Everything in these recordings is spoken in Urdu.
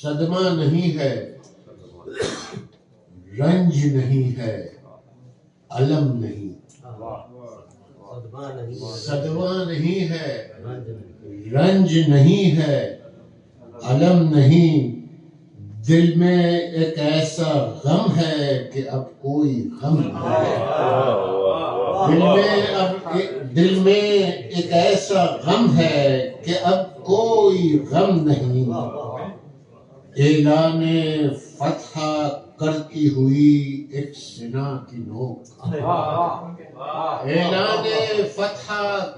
صدمہ نہیں ہے، رنج نہیں ہے، علم نہیں، صدمہ نہیں ہے، رنج نہیں ہے، علم نہیں، دل میں ایک ایسا غم ہے کہ اب کوئی غم نہیں ہے، دل میں ایک ایسا غم ہے کہ اب کوئی غم نہیں، اعلان فتح کرتی ہوئی ایک سنا کی نوک، اعلان فتح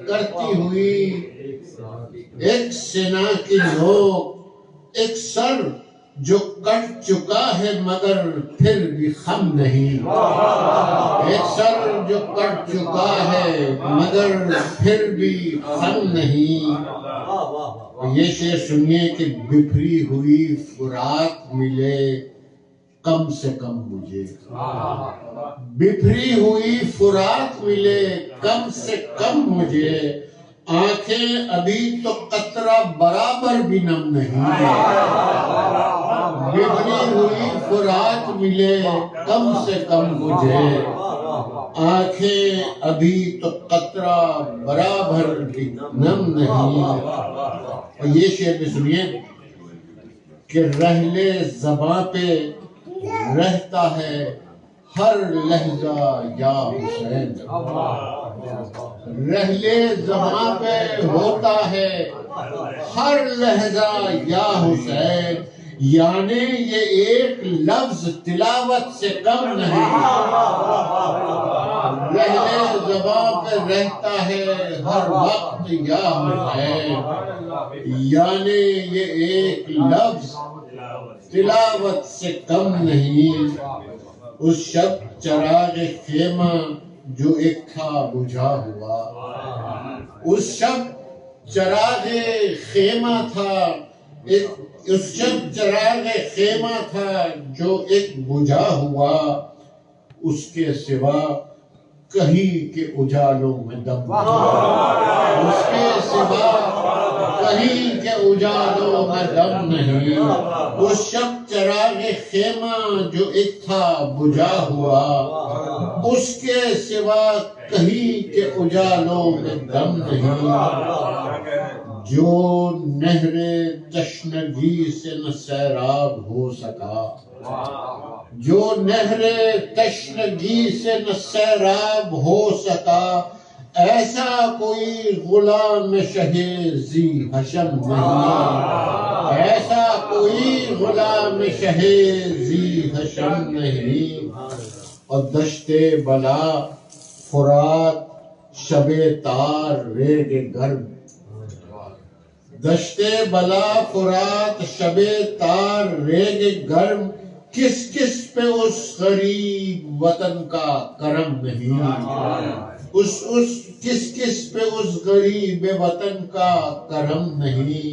کرتی ہوئی ایک سنا کی نوک، ایک سر جو کٹ چکا ہے مگر پھر بھی خم نہیں، ایک سر جو کٹ چکا ہے مگر پھر بھی خم نہیں۔ یہ شعر سنیے کہ بکھری ہوئی فرات ملے کم سے کم مجھے، بکھری ہوئی فرات ملے کم سے کم مجھے، آنکھیں ابھی تو قطرہ برابر بھی نم نہیں، بکھری ہوئی فرات ملے کم سے کم مجھے، آنکھیں ابھی تو قطرہ برابر بھی نم نہیں۔ اور یہ شعر بھی سنیے کہ رحلِ زباں پہ رہتا ہے ہر لہجہ یا حسین، رحلِ زباں پہ ہوتا ہے ہر لہجہ یا حسین، یعنی یہ ایک لفظ تلاوت سے کم نہیں، رحلِ زباں پہ رہتا ہے ہر وقت یا حسین، یعنی یہ ایک لفظ تلاوت سے کم نہیں۔ اس شب چراغ خیمہ جو ایک تھا بجھا ہوا، اس شب چراغ خیمہ تھا، اس شب چراغ خیمہ تھا جو ایک بجھا ہوا، اس کے سوا کہیں کے اجالوں میں دم نہیں، اس کے سوا کہیں کے اجالوں میں دم نہیں، اس شب چراغ خیمہ جو ایک تھا بجھا ہوا، اس کے سوا کہیں کے اجالوں میں دم نہیں، جو نہر تشنگی سے نہ سیراب ہو سکا، جو نہر تشنگی سے نہ سیراب ہو سکا، ایسا کوئی غلام شہ ذی حشم نہیں، ایسا کوئی غلام شہ ذی حشم نہیں۔ اور دشت بلا فرات شب تار ریگ گرم، دشت بلا فرات شب تار ریگ گرم، کس کس پہ اس غریب وطن کا کرم نہیں، کس کس پہ اس غریب وطن کا کرم نہیں۔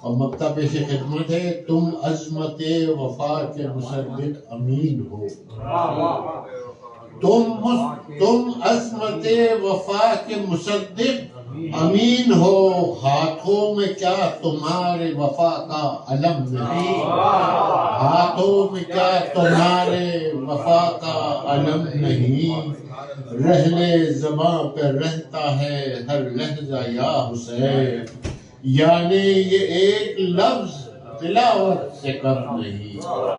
اور مقطع پیش خدمت ہے، تم عظمت وفا کے مصدق امین ہو، تم عظمت وفا کے مصدق امین ہو، ہاتھوں میں کیا تمہارے وفا کا علم نہیں، ہاتھوں میں کیا تمہارے وفا کا علم نہیں، رحلِ زباں پہ رہتا ہے ہر لہجہ یا حسین، یعنی یہ ایک لفظ تلاوت سے کم نہیں۔